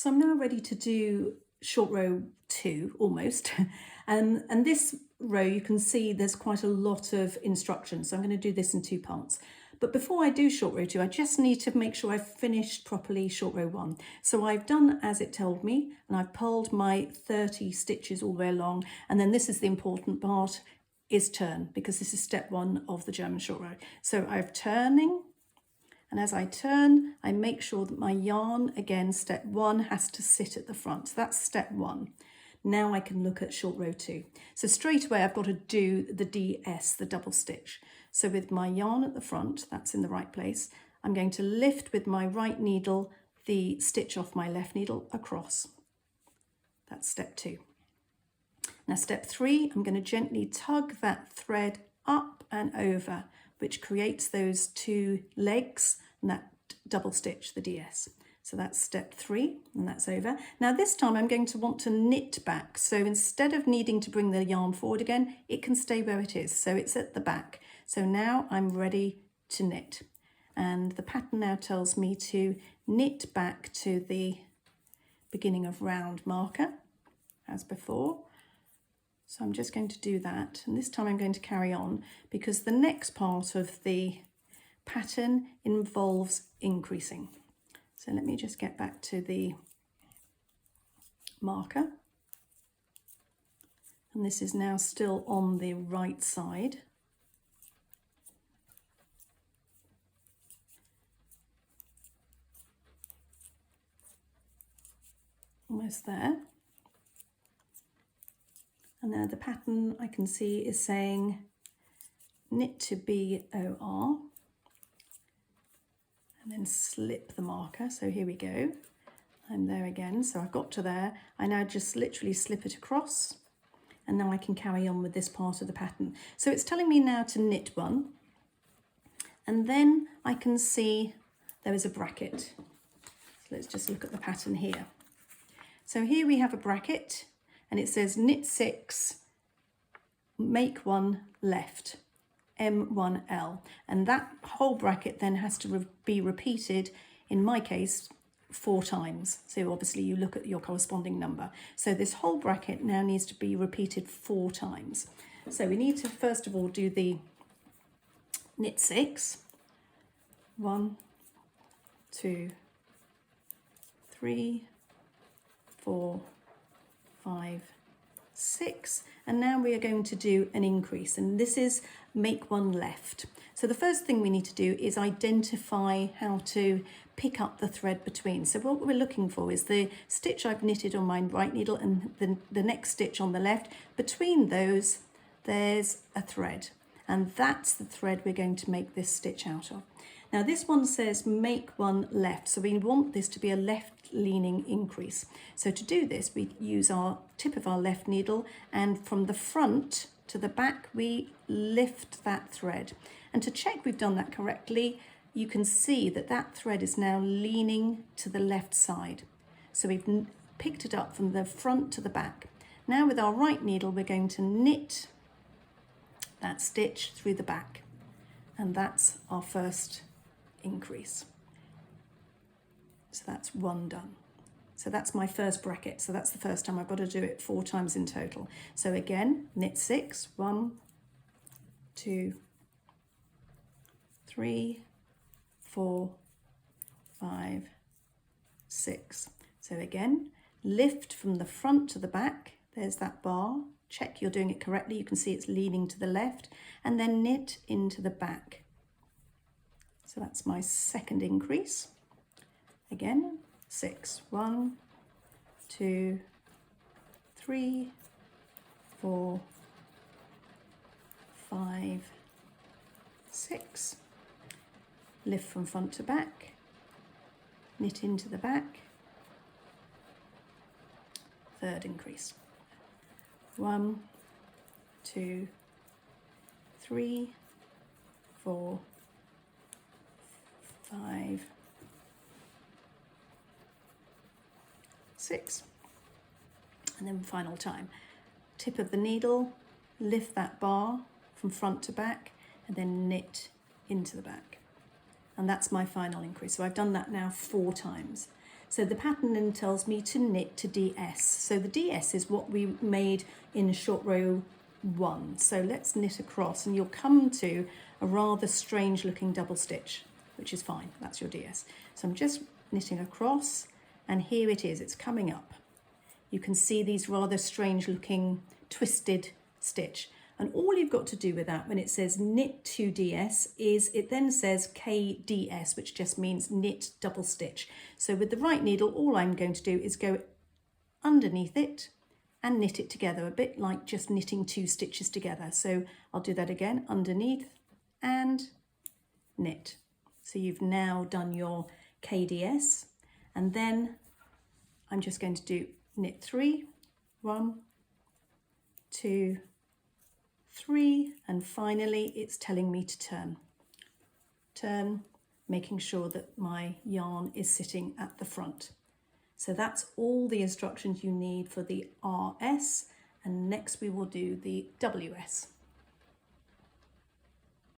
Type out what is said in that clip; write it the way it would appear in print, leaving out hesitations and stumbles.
So I'm now ready to do short row 2, almost. And this row, you can see there's quite a lot of instructions. So I'm going to do this in 2 parts. But before I do short row 2, I just need to make sure I've finished properly short row 1. So I've done as it told me, and I've purled my 30 stitches all the way along. And then this is the important part, is turn, because this is step 1 of the German short row. So I'm turning. And as I turn, I make sure that my yarn, again, step 1 has to sit at the front. So that's step 1. Now I can look at short row 2. So straight away, I've got to do the DS, the double stitch. So with my yarn at the front, that's in the right place, I'm going to lift with my right needle the stitch off my left needle across. That's step 2. Now step 3, I'm going to gently tug that thread up and over, which creates those 2 legs and that double stitch, the DS. So that's step 3, and that's over. Now this time I'm going to want to knit back. So instead of needing to bring the yarn forward again, it can stay where it is. So it's at the back. So now I'm ready to knit. And the pattern now tells me to knit back to the beginning of round marker, as before. So I'm just going to do that, and this time I'm going to carry on because the next part of the pattern involves increasing. So let me just get back to the marker, and this is now still on the right side. Almost there. And now the pattern I can see is saying knit to BOR and then slip the marker. So here we go. I'm there again. So I've got to there. I now just literally slip it across, and now I can carry on with this part of the pattern. So it's telling me now to knit 1, and then I can see there is a bracket. So let's just look at the pattern here. So here we have a bracket, and it says knit 6, make 1 left, M1L. And that whole bracket then has to be repeated, in my case, 4 times. So obviously you look at your corresponding number. So this whole bracket now needs to be repeated 4 times. So we need to first of all do the knit 6. 1, 2, 3, 4, 5, 6, and now we are going to do an increase, and this is make 1 left. So the first thing we need to do is identify how to pick up the thread between. So what we're looking for is the stitch I've knitted on my right needle and the next stitch on the left. Between those there's a thread, and that's the thread we're going to make this stitch out of. Now this one says make 1 left, so we want this to be a left leaning increase. So to do this, we use our tip of our left needle, and from the front to the back we lift that thread. And to check we've done that correctly, you can see that that thread is now leaning to the left side. So we've picked it up from the front to the back. Now with our right needle we're going to knit that stitch through the back, and that's our first increase. So that's 1 done. So that's my first bracket. So that's the first time. I've got to do it 4 times in total. So again, knit 6, 1, 2, 3, 4, 5, 6. So again, lift from the front to the back. There's that bar. Check you're doing it correctly. You can see it's leaning to the left, and then knit into the back. So that's my second increase. Again, 6, 1, 2, 3, 4, 5, 6. Lift from front to back, knit into the back, third increase. 1, 2, 3, 4, 5, 6, and then final time. Tip of the needle, lift that bar from front to back, and then knit into the back. And that's my final increase. So I've done that now 4 times. So the pattern then tells me to knit to DS. So the DS is what we made in short row 1. So let's knit across and you'll come to a rather strange looking double stitch, which is fine, that's your DS. So I'm just knitting across and here it is, it's coming up. You can see these rather strange looking twisted stitch. And all you've got to do with that when it says knit to DS is it then says KDS, which just means knit double stitch. So with the right needle, all I'm going to do is go underneath it and knit it together, a bit like just knitting 2 stitches together. So I'll do that again, underneath and knit. So you've now done your KDS, and then I'm just going to do knit 3, 1, 2, 3, and finally it's telling me to turn, making sure that my yarn is sitting at the front. So that's all the instructions you need for the RS, and next we will do the WS.